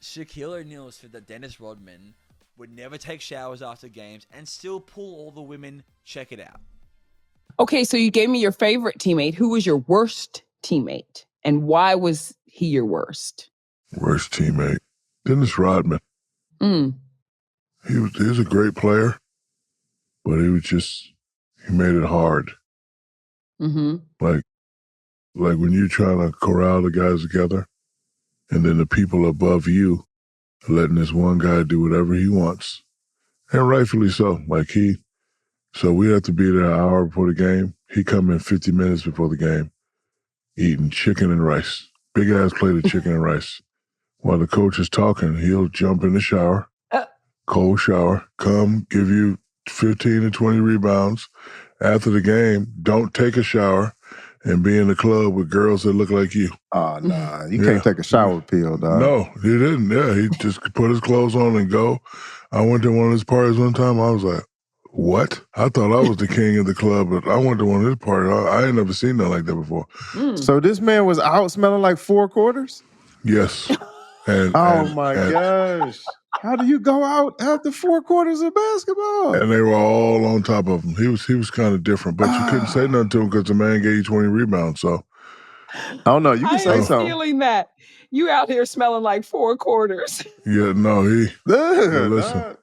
Shaquille O'Neal said that Dennis Rodman would never take showers after games and still pull all the women. Check it out. Okay, so you gave me your favorite teammate. Who was your worst teammate? And why was he your worst? Worst teammate? Dennis Rodman. Mm. He was a great player, but he made it hard. Mm-hmm. Like when you're trying to corral the guys together, and then the people above you are letting this one guy do whatever he wants. And rightfully so. So we have to be there an hour before the game. He come in 50 minutes before the game, eating chicken and rice. Big ass plate of chicken and rice. While the coach is talking, he'll jump in the shower, cold shower, come give you 15 to 20 rebounds. After the game, don't take a shower and be in the club with girls that look like you. Oh, nah. You can't take a shower pill, dog. No, he didn't. Yeah, he just put his clothes on and go. I went to one of his parties one time. I was like, what? I thought I was the king of the club, but I went to one of his parties. I ain't never seen nothing like that before. So this man was out smelling like 4 quarters? Yes. My gosh. How do you go out after 4 quarters of basketball? And they were all on top of him. He was kind of different, but you couldn't say nothing to him because the man gave you 20 rebounds. So I don't know. You can say something. Feeling that. You out here smelling like 4 quarters. Yeah, no, listen.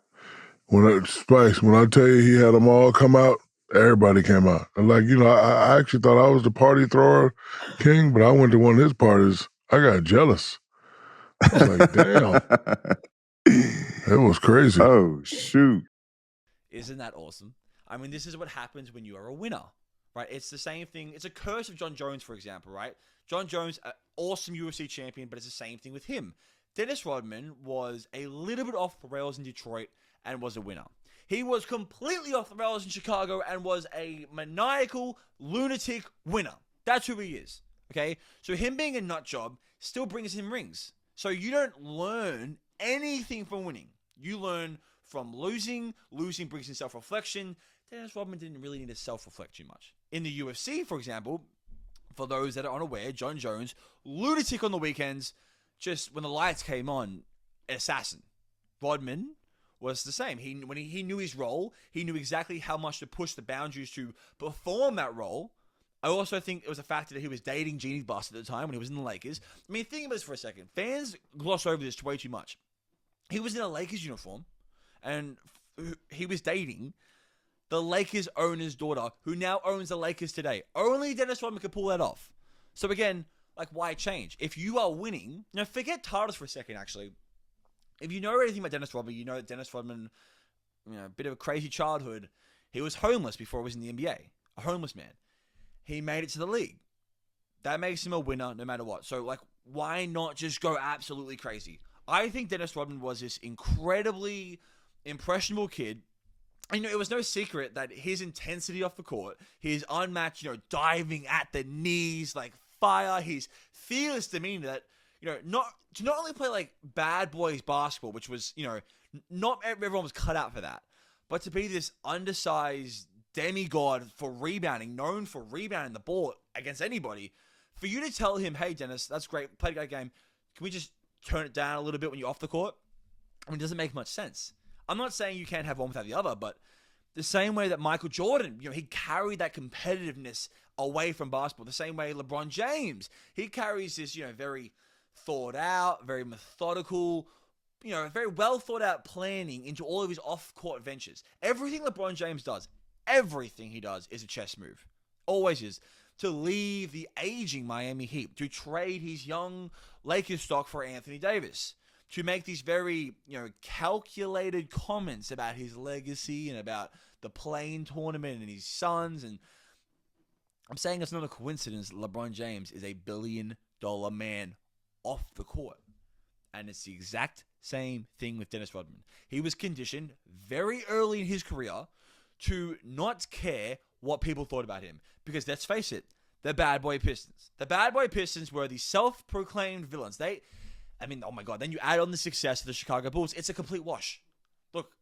When I tell you he had them all come out, everybody came out. And I actually thought I was the party thrower king, but I went to one of his parties. I got jealous. I was like, damn. It was crazy. Oh, shoot. Isn't that awesome? I mean, this is what happens when you are a winner, right? It's the same thing. It's a curse of John Jones, for example, right? John Jones, an awesome UFC champion, but it's the same thing with him. Dennis Rodman was a little bit off the rails in Detroit and was a winner. He was completely off the rails in Chicago and was a maniacal, lunatic winner. That's who he is, okay? So him being a nut job still brings him rings. So you don't learn anything from winning. You learn from losing. Losing brings in self-reflection. Dennis Rodman didn't really need to self-reflect too much. In the UFC, for example, for those that are unaware, John Jones, lunatic on the weekends, just when the lights came on, assassin. Rodman was the same. When he knew his role, he knew exactly how much to push the boundaries to perform that role. I also think it was a factor that he was dating Jeannie Buss at the time when he was in the Lakers. I mean, think about this for a second. Fans gloss over this way too much. He was in a Lakers uniform, and he was dating the Lakers owner's daughter, who now owns the Lakers today. Only Dennis Rodman could pull that off. So again, why change? If you are winning, forget titles for a second, actually. If you know anything about Dennis Rodman, you know that Dennis Rodman, a bit of a crazy childhood. He was homeless before he was in the NBA. A homeless man. He made it to the league. That makes him a winner no matter what. So, why not just go absolutely crazy? I think Dennis Rodman was this incredibly impressionable kid. And, it was no secret that his intensity off the court, his unmatched, diving at the knees like fire, his fearless demeanor that, to not only play bad boys basketball, which was, not everyone was cut out for that, but to be this undersized demigod for rebounding, known for rebounding the ball against anybody, for you to tell him, hey, Dennis, that's great, played a great game, can we just turn it down a little bit when you're off the court? I mean, it doesn't make much sense. I'm not saying you can't have one without the other, but the same way that Michael Jordan, he carried that competitiveness away from basketball, the same way LeBron James, he carries this, very thought out, very methodical, very well thought out planning into all of his off-court ventures. Everything LeBron James does, everything he does is a chess move. Always is. To leave the aging Miami Heat, to trade his young Lakers stock for Anthony Davis, to make these very, calculated comments about his legacy and about the play-in tournament and his sons. And I'm saying it's not a coincidence that LeBron James is a billion-dollar man off the court. And it's the exact same thing with Dennis Rodman. He was conditioned very early in his career to not care what people thought about him. Because let's face it, the Bad Boy Pistons. The Bad Boy Pistons were the self-proclaimed villains. Oh my God, then you add on the success of the Chicago Bulls, it's a complete wash. Look,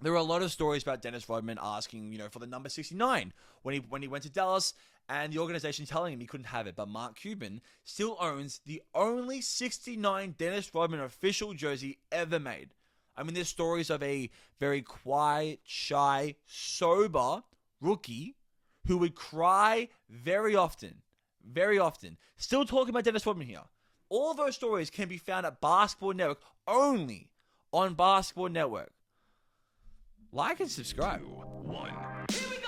there are a lot of stories about Dennis Rodman asking, for the number 69 when he went to Dallas, and the organization telling him he couldn't have it. But Mark Cuban still owns the only 69 Dennis Rodman official jersey ever made. I mean, there's stories of a very quiet, shy, sober rookie who would cry very often. Very often. Still talking about Dennis Rodman here. All of those stories can be found at Basketball Network, only on Basketball Network. Like and subscribe. 1. Here we go.